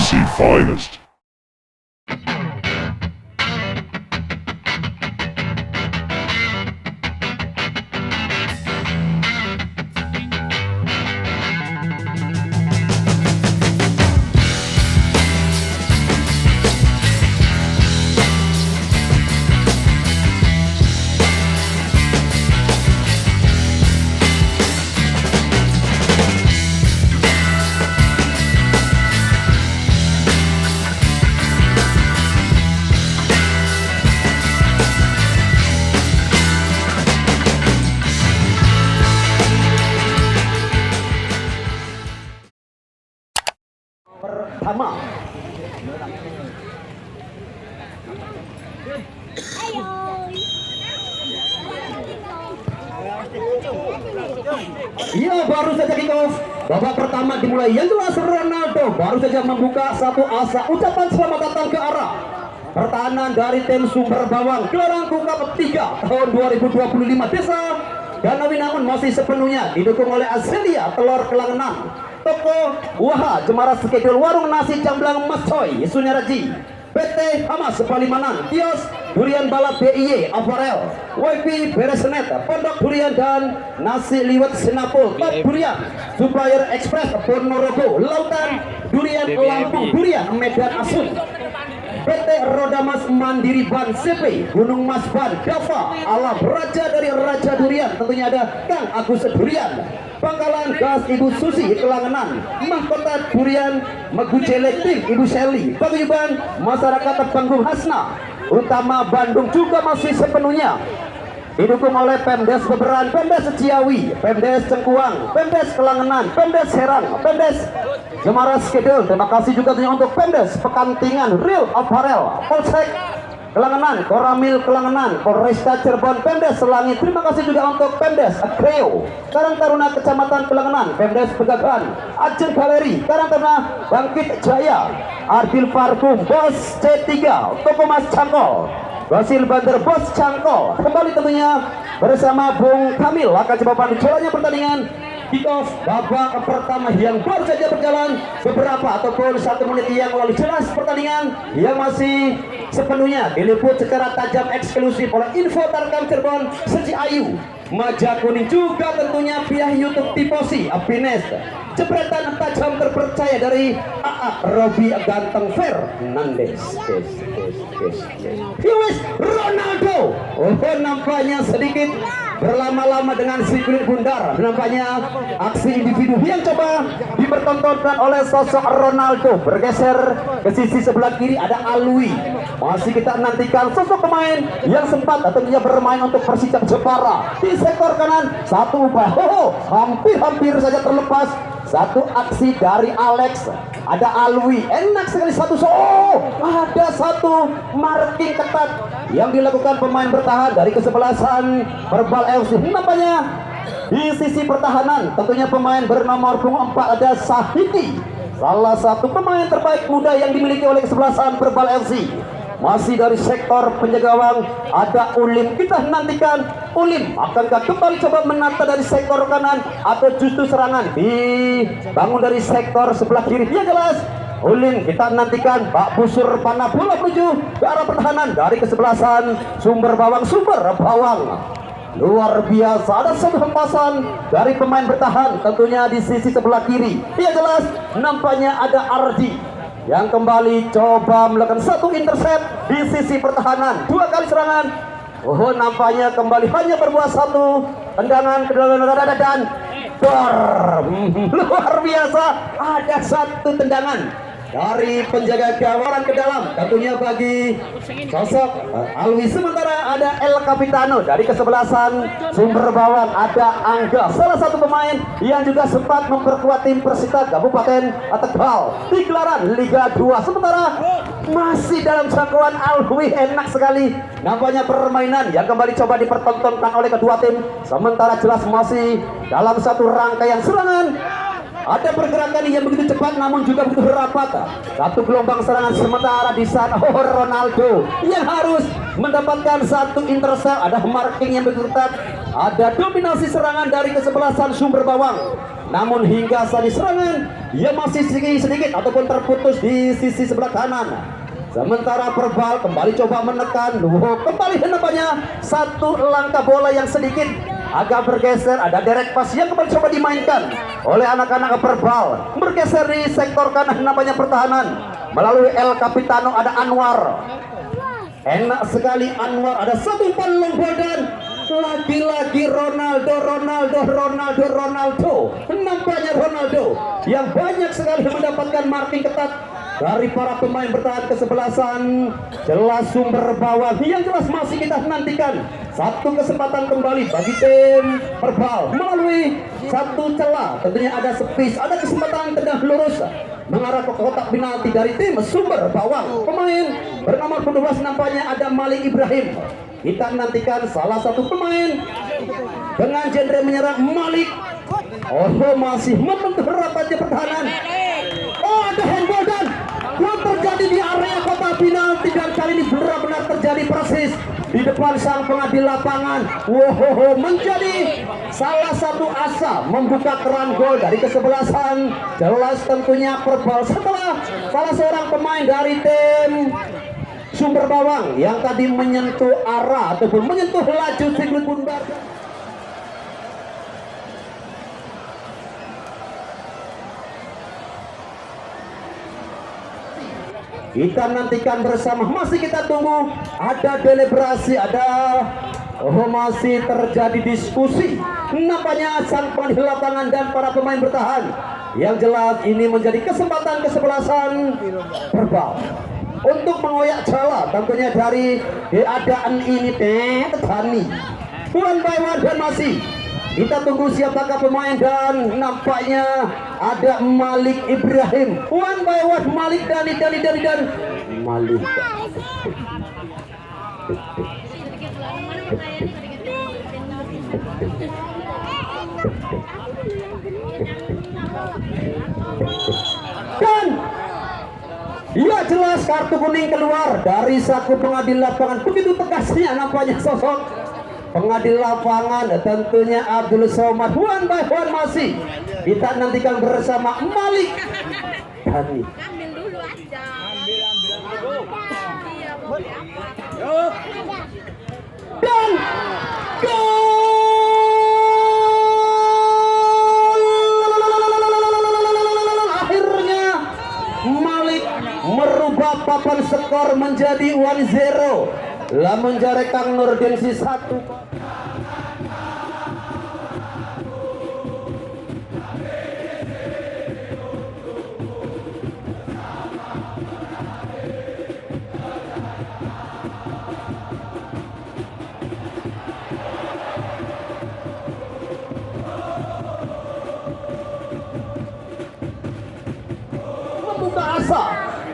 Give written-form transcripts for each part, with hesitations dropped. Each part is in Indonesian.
CC Finest. Pertama, iya, baru saja kick off. Babak pertama dimulai. Yang jelas Ronaldo baru saja membuka satu asa. Ucapan selamat datang ke arah pertahanan dari tim Sumber Bawang Gelaran Cup 3 tahun 2025. Desa Ganawinangun masih sepenuhnya didukung oleh Azelia Telur Kelangenan, Toko Waha Jemara Skedul, Warung Nasi Jamblang Mas Coy Sunyaraji, PT Hamas Palimanan, Kios Durian Balap DIY Aparel, WiFi Beresnet, Pondok Durian dan Nasi Liwet Senapul, Top Durian, Supplier Express Ponorogo, Lautan Durian Lampung Durian Medan Asun, PT Rodamas Mandiri Ban CP Gunung Mas Ban Dava Alam Raja dari Raja Durian, tentunya ada Kang Agus Durian, Pangkalan Gas Ibu Susi Kelangenan, Mahkota Durian Megujele Tim Ibu Shelly, Paguyuban Masyarakat Panggung Hasna Utama Bandung juga masih sepenuhnya didukung oleh Pemdes Beberan, Pemdes Ciawi, Pemdes Cengkuang, Pemdes Kelangenan, Pemdes Serang, Pemdes Jemara Skedul. Terima kasih juga untuk Pemdes Pekantingan, Real Apparel, Polsek Kelangenan, Koramil Kelangenan, Polresta Cirebon, Pemdes Selangit. Terima kasih juga untuk Pemdes Kreo, Karang Taruna Kecamatan Kelangenan, Pemdes Pegagan, Ajeng Galeri, Karang Taruna Bangkit Jaya, Ardil Parfum, Bos C3, Toko Mas Cangkol, Basil Bandar Bos Cangkol. Kembali tentunya bersama Bung Kamil akan coba jalannya pertandingan kick off babak pertama yang baru saja berjalan beberapa ataupun 1 menit yang lalu. Jelas pertandingan yang masih sepenuhnya diliput secara tajam eksklusif oleh Info Tarkam Cirebon, Seji Ayu, Maja Kuning, juga tentunya pihak YouTube Tiposi Apines. Jepretan tajam terpercaya dari AA Robi Ganteng Fernandes. Lewis Ronaldo, nampaknya sedikit berlama-lama dengan si kulit bundar. Nampaknya aksi individu yang coba dipertontonkan oleh sosok Ronaldo. Bergeser ke sisi sebelah kiri ada Alwi. Masih kita nantikan sosok pemain yang sempat tentunya bermain untuk Persija Jepara. Di sektor kanan satu upaya, hampir saja terlepas. Satu aksi dari Alex, ada Alwi, enak sekali satu ada satu marking ketat yang dilakukan pemain bertahan dari kesebelasan Perbal FC. Nampaknya di sisi pertahanan tentunya pemain bernomor punggung 4 ada Sahiti, salah satu pemain terbaik muda yang dimiliki oleh kesebelasan Perbal FC. Masih dari sektor penjaga gawang ada Ulim. Kita nantikan Ulim akankah kembali coba menata dari sektor kanan atau justru serangan dibangun dari sektor sebelah kiri. Ya jelas Ulim, kita nantikan Pak Busur panah bola menuju ke arah pertahanan dari kesebelasan Sumber Bawang. Luar biasa, ada satu hempasan dari pemain bertahan tentunya di sisi sebelah kiri. Ya jelas nampaknya ada Ardi yang kembali coba melakukan satu intercept di sisi pertahanan. 2 kali serangan, nampaknya kembali hanya berbuat satu tendangan ke dalam dan luar biasa, ada satu tendangan dari penjaga gawang ke dalam tentunya bagi sosok Alwi. Sementara ada El Capitano dari kesebelasan Sumber Bawang, ada Angga, salah satu pemain yang juga sempat memperkuat tim Persita Kabupaten Tegal di gelaran Liga 2. Sementara masih dalam jangkauan Alwi, enak sekali nampaknya permainan yang kembali coba dipertontonkan oleh kedua tim. Sementara jelas masih dalam satu rangkaian serangan, ada pergerakan yang begitu cepat namun juga begitu rapat. Satu gelombang serangan, sementara di sana Ronaldo yang harus mendapatkan satu intercept. Ada marking yang begitu ketat, ada dominasi serangan dari kesebelasan Sumber Bawang. namun hingga saat serangan ia masih sedikit ataupun terputus di sisi sebelah kanan. Sementara Perbal kembali coba menekan, kembali nampaknya satu langkah bola yang sedikit agak bergeser, ada direct pass yang kembali coba dimainkan oleh anak-anak Perbal, bergeser di sektor kanan nampaknya pertahanan melalui El Capitano, ada Anwar. Enak sekali Anwar, ada satu umpan long ball dan lagi-lagi Ronaldo. Nampaknya Ronaldo yang banyak sekali mendapatkan marking ketat dari para pemain bertahan kesebelasan. Jelas Sumber Bawang yang jelas masih kita nantikan satu kesempatan kembali bagi tim Perbal melalui satu celah. Tentunya ada space, ada kesempatan tendang lurus mengarah ke kotak penalti dari tim Sumber Bawang. Pemain bernama 12 nampaknya ada Malik Ibrahim. Kita nantikan salah satu pemain dengan genre menyerang Malik. Oh, masih membentuk rapatnya pertahanan. Oh, ada handball dan yang terjadi di area kotak penalti, dan kali ini benar-benar terjadi persis di depan sang pengadil lapangan. Wow, menjadi salah satu asa membuka keran gol dari kesebelasan. Jelas tentunya Perbal setelah salah seorang pemain dari tim Sumber Bawang yang tadi menyentuh arah ataupun menyentuh laju Sigrid Bundar. Kita nantikan bersama, masih kita tunggu, ada deliberasi, masih terjadi diskusi nampaknya sang pengadil lapangan dan para pemain bertahan. Yang jelas ini menjadi kesempatan kesebelasan Perbal untuk mengoyak jala tentunya dari keadaan ini. Tani one by one dan masih kita tunggu siapakah pemain, dan nampaknya ada Malik Ibrahim. One by one Malik dan Malik. Dan ya jelas kartu kuning keluar dari saku pengadil lapangan. Begitu tegasnya nampaknya sosok pengadil lapangan, tentunya Abdul Somad. One by one masih kita nantikan bersama Malik Dhani. Ambil dulu aja. Dan akhirnya Malik merubah papan skor menjadi 1-0. Lamun jare Kang Nurdin si 1.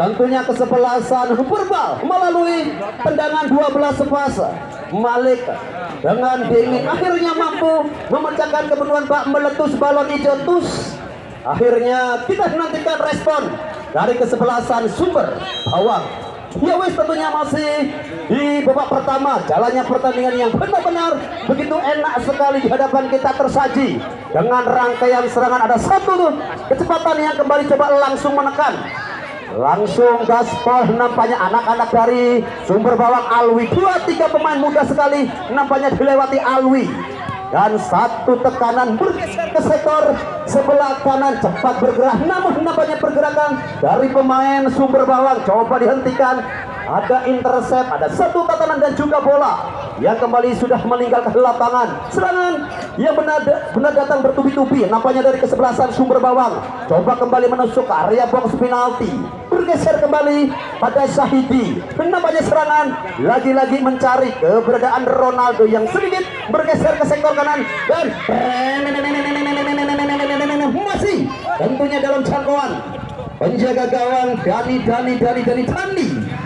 Tentunya kesebelasan Perbal melalui tendangan 12 sepasa. Malik dengan dingin akhirnya mampu memecahkan kebunuhan bak meletus balon hijau tus. Akhirnya kita nantikan respon dari kesebelasan Sumber Bawang. Ya wes, tentunya masih di babak pertama, jalannya pertandingan yang benar-benar begitu enak sekali di hadapan kita tersaji dengan rangkaian serangan. Ada satu kecepatan yang kembali coba langsung menekan, langsung gaspol nampaknya anak-anak dari Sumber Bawang Alwi. 2-3 pemain muda sekali nampaknya dilewati Alwi, dan satu tekanan bergeser ke sektor sebelah kanan, cepat bergerak, namun nampaknya pergerakan dari pemain Sumber Bawang coba dihentikan. Ada intercept, ada satu tatanan dan juga bola yang kembali sudah meninggalkan lapangan. Serangan yang benar datang bertubi-tubi nampaknya dari kesebelasan Sumber Bawang. Coba kembali menusuk ke area box penalti, bergeser kembali pada Syahidi. Nampaknya serangan lagi-lagi mencari keberadaan Ronaldo yang sedikit bergeser ke sektor kanan, dan masih tentunya dalam jangkauan penjaga gawang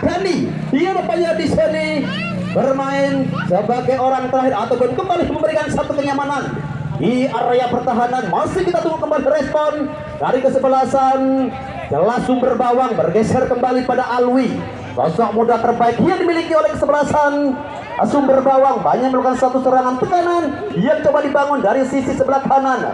Dani. Dia nampaknya di sini bermain sebagai orang terakhir ataupun kembali memberikan satu kenyamanan di area pertahanan. Masih kita tunggu kembali respon dari kesebelasan. Jelas Sumber Bawang bergeser kembali pada Alwi, sosok muda terbaik yang dimiliki oleh kesebelasan Sumber Bawang. Banyak melakukan satu serangan tekanan yang coba dibangun dari sisi sebelah kanan.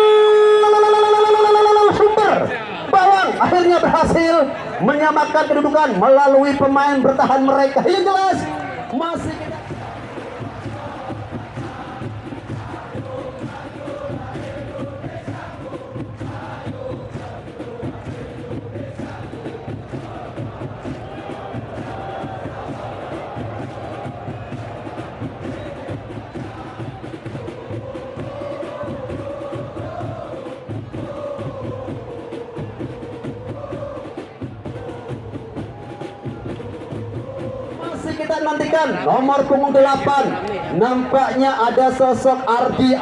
menyamakan kedudukan melalui pemain bertahan mereka. Yang jelas masih kita nantikan nomor punggung 8. Nampaknya ada sosok Ardi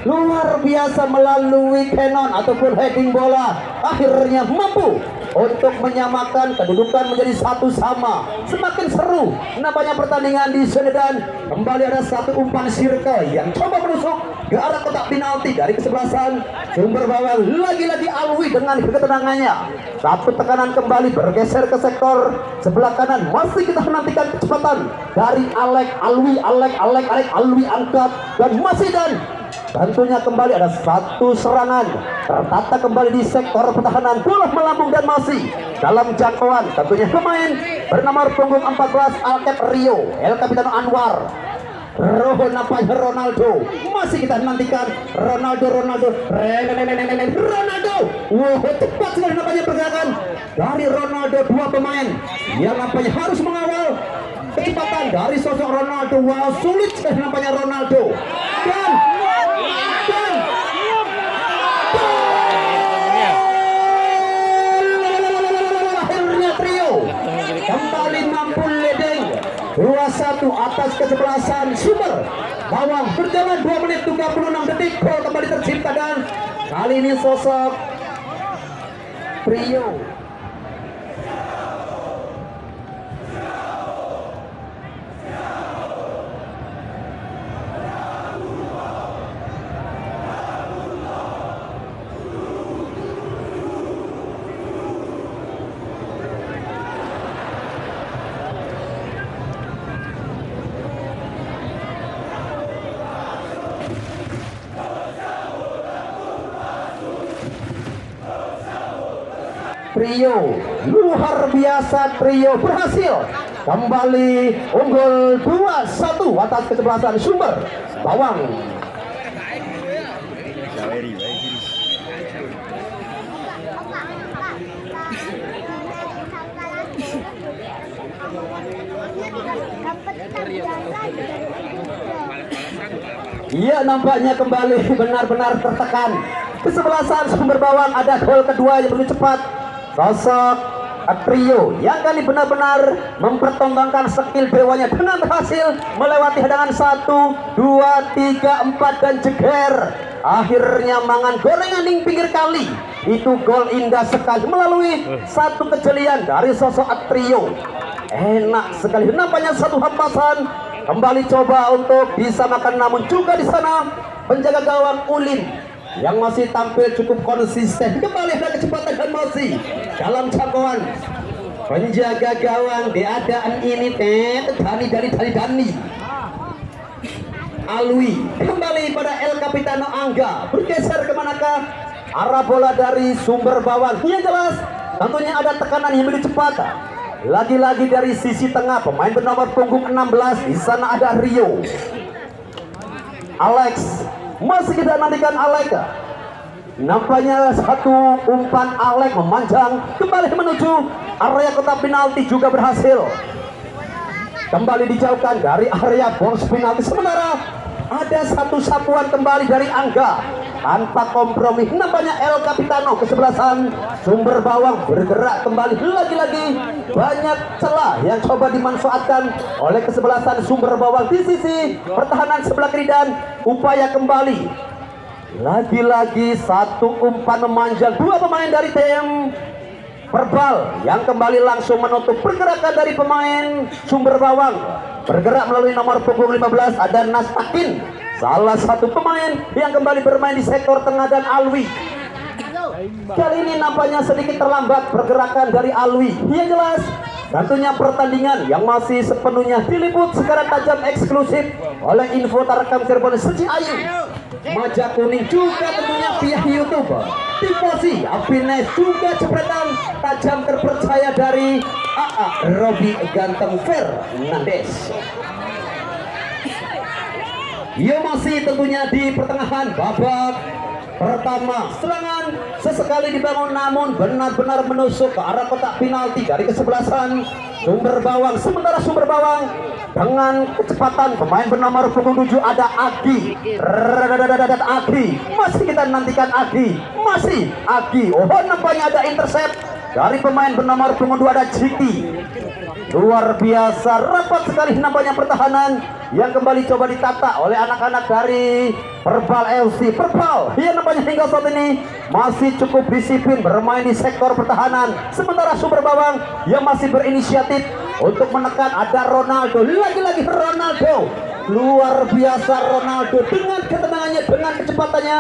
luar biasa melalui cannon ataupun heading bola, akhirnya mampu untuk menyamakan kedudukan menjadi satu sama. Semakin seru nampaknya pertandingan di sini, dan kembali ada satu umpan circle yang coba menusuk ke arah kotak penalti dari kesebelasan Sumber Bawang. Lagi-lagi Alwi dengan ketenangannya, satu tekanan kembali bergeser ke sektor sebelah kanan. Masih kita menantikan kecepatan dari Alwi angkat dan masih, dan tentunya kembali ada satu serangan tertata kembali di sektor pertahanan, bola melambung dan masih dalam jangkauan tentunya pemain bernama punggung 14 Alkep Rio, El Capitano Anwar. Nampaknya Ronaldo, masih kita nantikan Ronaldo. Wow, cepat sekali nampaknya pergerakan dari Ronaldo. Dua pemain yang nampaknya harus mengawal kecepatan dari sosok Ronaldo. Wow, sulit sekali nampaknya Ronaldo, dan akhirnya trio kembali mampu leading 2-1 atas kesebelasan Sumber Bawang. Berjalan 2 menit 36 detik, gol kembali tercipta, dan kali ini sosok trio luar biasa. Trio berhasil kembali unggul 2-1 atas kesebelasan Sumber Bawang. Iya, nampaknya kembali benar-benar tertekan kesebelasan Sumber Bawang. Ada gol kedua yang begitu cepat, sosok trio yang kali benar-benar mempertontonkan skill dewanya dengan berhasil melewati hadangan 1, 2, 3, 4 dan jeger. Akhirnya mangan gorengan di pinggir kali. Itu gol indah sekali melalui satu kejelian dari sosok trio. Enak sekali nampaknya satu hampasan. Kembali coba untuk disamakan, namun juga di sana penjaga gawang Ulin yang masih tampil cukup konsisten. Kembali ada kecepatan dan masih dalam jangkauan penjaga gawang di adaan ini. Dani Alwi kembali pada El Capitano Angga, bergeser kemanakah arah bola dari Sumber Bawang. Yang jelas tentunya ada tekanan yang lebih cepat. Lagi-lagi dari sisi tengah pemain bernomor punggung 16, di sana ada Rio, Alex. Masih kita nantikan Alek. Nampaknya satu umpan Alek memanjang kembali menuju area kotak penalti, juga berhasil kembali dijauhkan dari area box penalti. Sementara ada satu sapuan kembali dari Angga tanpa kompromi. Nampaknya El Capitano kesebelasan Sumber Bawang bergerak kembali. Lagi-lagi banyak celah yang coba dimanfaatkan oleh kesebelasan Sumber Bawang di sisi pertahanan sebelah kiri, dan upaya kembali lagi-lagi satu umpan memanjang dua pemain dari tim Perbal yang kembali langsung menutup pergerakan dari pemain Sumber Bawang. Bergerak melalui nomor punggung 15 ada Nastakin, salah satu pemain yang kembali bermain di sektor tengah, dan Alwi. Kali ini nampaknya sedikit terlambat pergerakan dari Alwi. Yang jelas tentunya pertandingan yang masih sepenuhnya diliput secara tajam eksklusif oleh Info Tarekam Cirebon Suci Ayu. Maja kuning juga tentunya pihak YouTube. Tifosi Happiness juga jepretan tajam terpercaya dari AA Robi Ganteng Fernandes. Ia masih tentunya di pertengahan babak pertama. Serangan sesekali dibangun namun benar-benar menusuk ke arah kotak penalti dari kesebelasan Sumber Bawang. Sementara Sumber Bawang dengan kecepatan pemain bernomor punggung 7 ada Agi. Agi masih kita nantikan Agi, masih Agi. Oh, nampaknya ada intercept dari pemain bernomor punggung 2 ada Jiki. Luar biasa rapat sekali nampaknya pertahanan yang kembali coba ditata oleh anak-anak dari Perbal FC. Perbal dia nampaknya hingga saat ini masih cukup disiplin bermain di sektor pertahanan. Sementara Sumber Bawang yang masih berinisiatif untuk menekan ada Ronaldo. Lagi-lagi Ronaldo. Luar biasa Ronaldo dengan ketenangannya, dengan kecepatannya,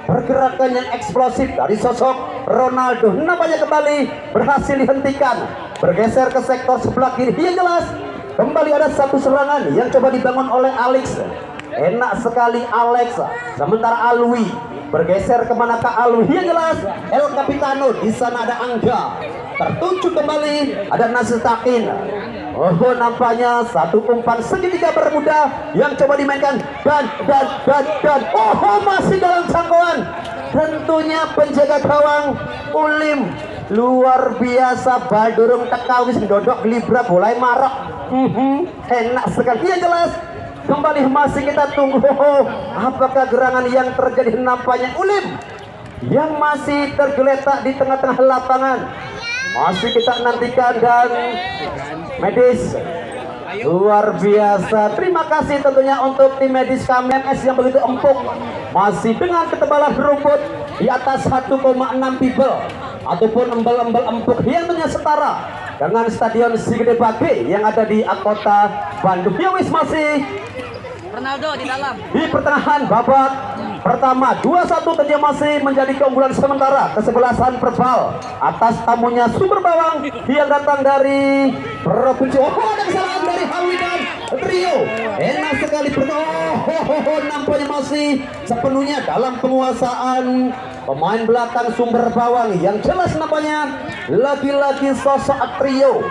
pergerakan yang eksplosif dari sosok Ronaldo nampaknya kembali berhasil dihentikan. Bergeser ke sektor sebelah kiri. Yang jelas kembali ada satu serangan yang coba dibangun oleh Alex. Enak sekali Alex. Sementara Alwi bergeser kemanakah Alwi? Yang jelas El Capitano. Di sana ada Angga. Tertuju kembali ada Nasir Takin. Oh, nampaknya satu umpan segitiga bermuda yang coba dimainkan dan oh, masih dalam jangkauan. Tentunya penjaga gawang Ulim. Luar biasa Baldurung tekawis dodok gelibra bolai marok. Enak sekali. Yang jelas kembali masih kita tunggu. Apakah gerangan yang terjadi? Nampaknya Ulim yang masih tergeletak di tengah-tengah lapangan. Masih kita nantikan dan medis. Luar biasa. Terima kasih tentunya untuk tim medis KMS yang begitu empuk. Masih dengan ketebalan rumput di atas 1,6 people ataupun embel-embel empuk yang tentunya setara dengan Stadion Sigede Bage yang ada di kota Bandung. Ya wis masih Ronaldo di dalam. Di pertengahan babak pertama 2-1 tentunya masih menjadi keunggulan sementara kesebelasan Perbal atas tamunya Sumber Bawang yang datang dari provinsi. Oh, ada kesalahan dari Hawi dan Rio. Enak sekali nampaknya masih sepenuhnya dalam penguasaan pemain belakang Sumber Bawang. Yang jelas nampaknya lagi-lagi sosok Trio.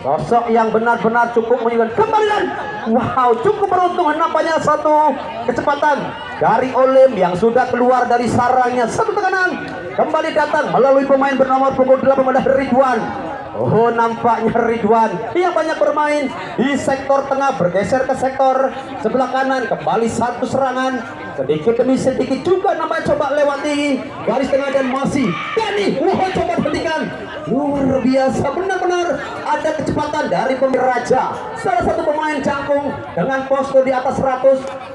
Sosok yang benar-benar cukup menyuguhkan kembalian. Wow, cukup beruntung nampaknya satu kecepatan dari Olim yang sudah keluar dari sarangnya. Satu tekanan kembali datang melalui pemain bernomor punggung 8 pada Ridwan. Oh, nampaknya Ridwan yang banyak bermain di sektor tengah bergeser ke sektor sebelah kanan. Kembali satu serangan sedikit demi sedikit juga namanya coba lewati garis tengah dan masih Dani. Wah, coba hentikan. Luar biasa benar-benar ada kecepatan dari pemain Raja, salah satu pemain jangkung dengan postur di atas 185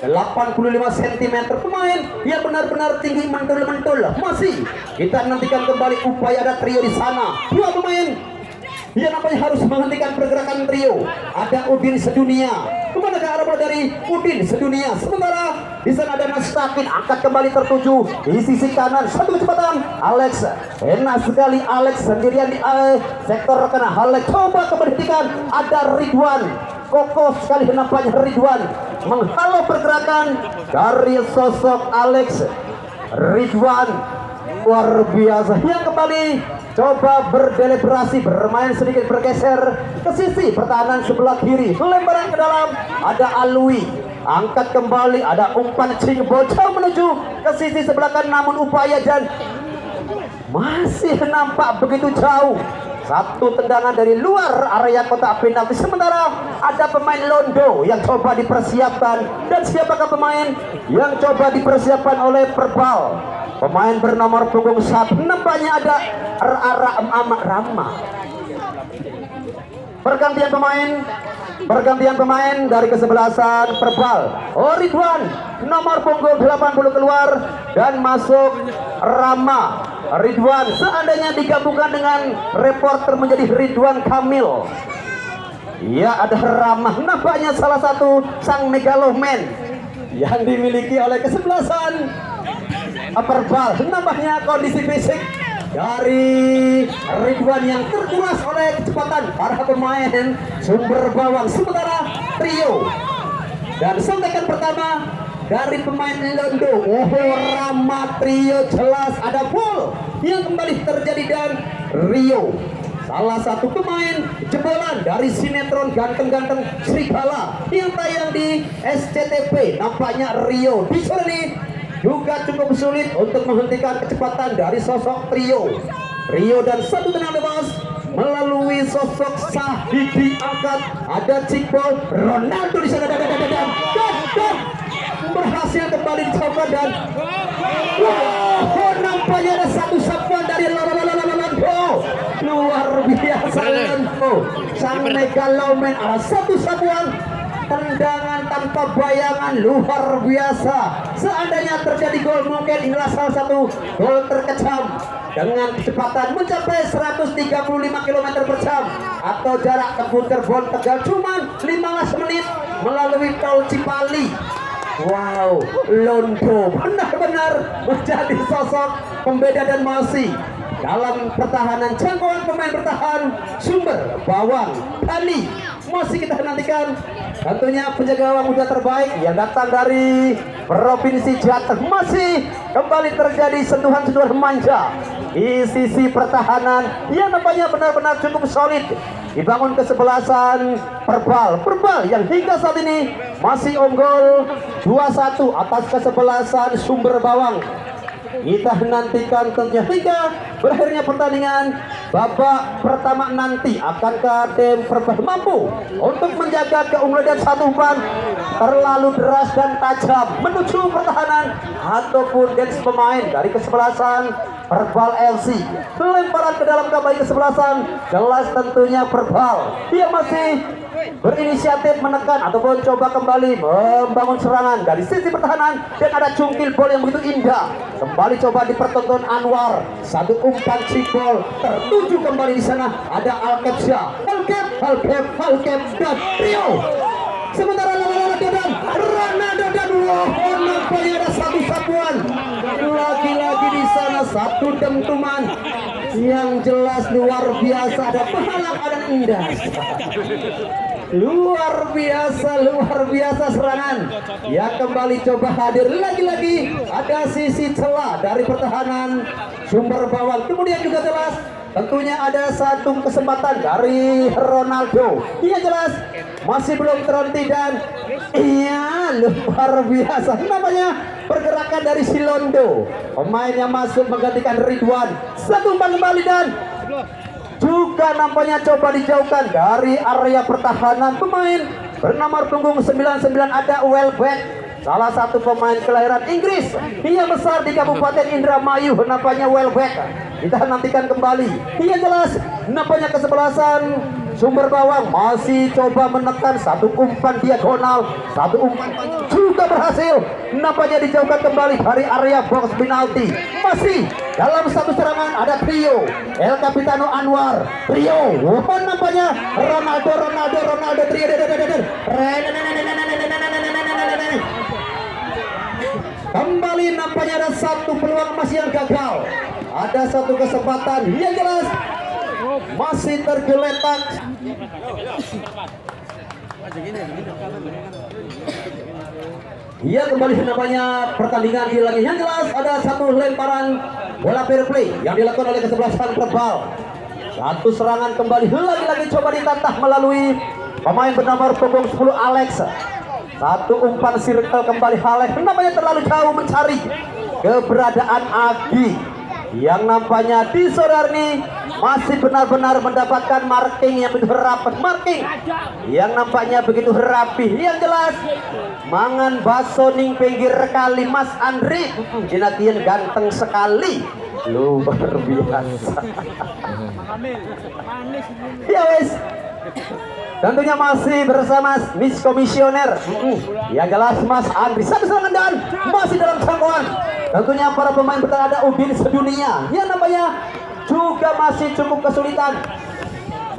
cm. Pemain yang benar-benar tinggi mentul-mentul. Masih kita nantikan kembali upaya ada Trio di sana. Dua pemain yang nampaknya harus menghentikan pergerakan Trio. Ada Udin Sedunia. Kemana ke arah dari Udin Sedunia? Sementara di sana ada Nastakin angkat kembali tertuju di sisi kanan. Satu kecepatan Alex. Enak sekali Alex sendirian di sektor kanan. Alex coba keberhentikan. Ada Ridwan. Kokoh sekali nampaknya Ridwan menghalau pergerakan dari sosok Alex. Ridwan luar biasa yang kembali coba berdeliberasi bermain sedikit bergeser ke sisi pertahanan sebelah kiri. Lemparan ke dalam ada Alwi. Angkat kembali ada umpan cing bocah menuju ke sisi sebelah kanan namun upaya dan masih nampak begitu jauh. Satu tendangan dari luar area kotak penalti. Sementara ada pemain Londo yang coba dipersiapkan. Dan siapakah pemain yang coba dipersiapkan oleh Perbal? Pemain bernomor punggung 1 nampaknya ada Rama. Pergantian pemain dari kesebelasan Perbal. Oh, Ridwan nomor punggung 80 keluar dan masuk Rama. Ridwan seandainya digabungkan dengan reporter menjadi Ridwan Kamil. Ya, ada Rama nampaknya salah satu sang megaloman yang dimiliki oleh kesebelasan Perbal. Nampaknya kondisi fisik dari Ridwan yang terkuras oleh kecepatan para pemain Sumber Bawang. Sementara Trio dan suntikan pertama dari pemain Londo. Oh, Rama Trio jelas ada foul yang kembali terjadi dan Rio, salah satu pemain jebolan dari sinetron ganteng-ganteng Serigala yang tayang di SCTV. Nampaknya Rio di sore ini juga cukup sulit untuk menghentikan kecepatan dari sosok Rio dan satu tenang bebas melalui sosok Sahih diangkat. Ada Cikbol Ronaldo di sana dan berhasil kembali dicoba dan nampaknya ada satu sapuan dari Ronaldo. Luar biasa Ronaldo, sang megaloman. Ada satu sapuan tendangan tanpa bayangan luar biasa. Seandainya terjadi gol, mungkin inilah salah satu gol terkejam dengan kecepatan mencapai 135 km per jam atau jarak tempuh Cirebon Tegal cuma 15 menit melalui tol Cipali. Wow, Londo benar-benar menjadi sosok pembeda dan masih dalam pertahanan jangkauan pemain bertahan Sumber Bawang Bali. Masih kita nantikan tentunya penjaga gawang muda terbaik yang datang dari Provinsi Jateng. Masih kembali terjadi sentuhan-sentuhan manja di sisi pertahanan yang nampaknya benar-benar cukup solid. Dibangun kesebelasan Perbal yang hingga saat ini masih unggul 2-1 atas kesebelasan Sumber Bawang. Kita nantikan tentunya hingga berakhirnya pertandingan babak pertama nanti akankah tim Perbal mampu untuk menjaga keunggulan dan satu umpan terlalu deras dan tajam menuju pertahanan ataupun dance pemain dari kesebelasan Perbal FC. Lemparan ke dalam kembali kesebelasan jelas tentunya Perbal. Dia masih berinisiatif menekan ataupun coba kembali membangun serangan dari sisi pertahanan dan ada cungkil bola yang begitu indah. Kembali coba dipertonton Anwar, satu umpan Cikbol tertuju kembali di sana. Ada Alkepsya, Alkep dan Rio. Sementara dan Ronaldo dan nampaknya ada satu sapuan lagi-lagi di sana, satu dentuman yang jelas luar biasa. Ada penghalang, ada indah. Luar biasa serangan ya kembali coba hadir lagi-lagi. Ada sisi celah dari pertahanan Sumber Bawang. Kemudian juga jelas tentunya ada satu kesempatan dari Ronaldo. Iya jelas masih belum terhenti dan iya luar biasa namanya pergerakan dari si Londo, pemain yang masuk menggantikan Ridwan. Satu umpan kembali dan juga nampaknya coba dijauhkan dari area pertahanan pemain bernama punggung 99. Ada Welbeck, salah satu pemain kelahiran Inggris. Ia besar di Kabupaten Indramayu. Nampaknya Welbeck. Kita nantikan kembali. Ia jelas nampaknya kesebelasan Sumber Bawang masih coba menekan satu umpan diagonal, satu umpan juga berhasil. Nampaknya dijauhkan kembali dari area box penalti. Masih dalam satu serangan ada Rio, El Capitano Anwar, Rio. Nampaknya Ronaldo Trio. Kembali nampaknya ada satu peluang masih yang gagal. Ada satu kesempatan yang jelas masih tergeletak. Ia kembali namanya pertandingan hilang. Yang jelas ada satu lemparan bola fair play yang dilakukan oleh kesebelasan Perbal. Satu serangan kembali lagi-lagi coba ditantah melalui pemain bernama punggung 10 Alex. Satu umpan circle kembali Alex. Namanya terlalu jauh mencari keberadaan Agi yang nampaknya di sore hari ini masih benar-benar mendapatkan marking yang begitu rapat, marking yang nampaknya begitu rapi. Yang jelas mangan baso ning pinggir kali Mas Andri jinakian ganteng sekali, luar biasa. Ya wes, tentunya masih bersama Miss Komisioner. Ya jelas Mas Andri satu serangan dan masih dalam jangkauan. Tentunya para pemain bertahan ada Udin Sedunia yang namanya juga masih cukup kesulitan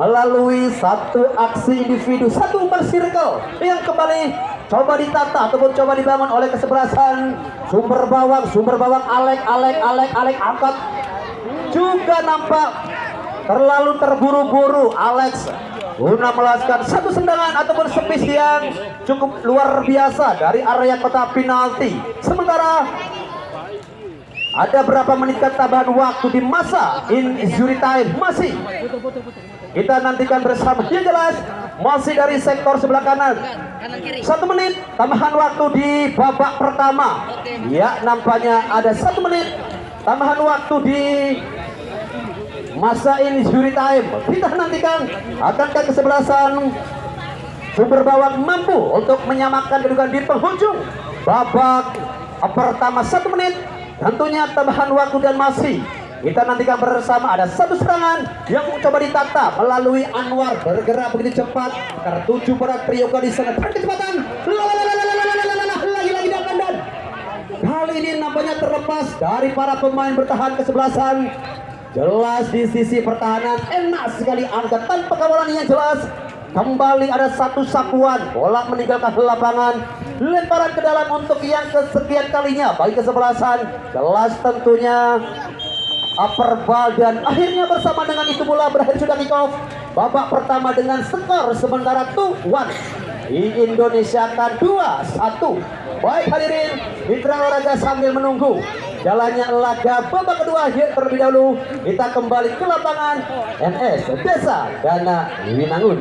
melalui satu aksi individu, satu umpan circle yang kembali coba ditata ataupun coba dibangun oleh kesebelasan Sumber Bawang. Alek angkat juga nampak terlalu terburu-buru Alex guna melaskan satu sendangan ataupun sepis yang cukup luar biasa dari area kotak penalti. Sementara ada berapa menit tambahan waktu di masa injury time masih kita nantikan bersama. Yang jelas masih dari sektor sebelah kanan. Kanan kiri. 1 menit tambahan waktu di babak pertama. Ya, nampaknya ada 1 menit tambahan waktu di masa injury time. Kita nantikan akankah kesebelasan Sumber Bawang mampu untuk menyamakan kedudukan di penghujung babak pertama. 1 menit tentunya tambahan waktu dan masih kita nantikan bersama. Ada satu serangan yang mencoba ditata melalui Anwar, bergerak begitu cepat, tertuju pada trio di sana dengan kecepatan. Lagi-lagi dan kali ini nampaknya terlepas dari para pemain bertahan kesebelasan. Jelas di sisi pertahanan enak sekali angkat tanpa kawalan yang jelas. Kembali ada satu sapuan bola meninggalkan lapangan, lemparan ke dalam untuk yang kesekian kalinya bagi kesebelasan. Jelas tentunya upper ball dan akhirnya bersama dengan itu bola berakhir sudah kick off babak pertama dengan skor sementara 2-1 diindonesiakan 2-1. Baik hadirin mitra olahraga, sambil menunggu jalannya laga babak kedua terlebih dahulu kita kembali ke lapangan NS Desa Dana Winangun.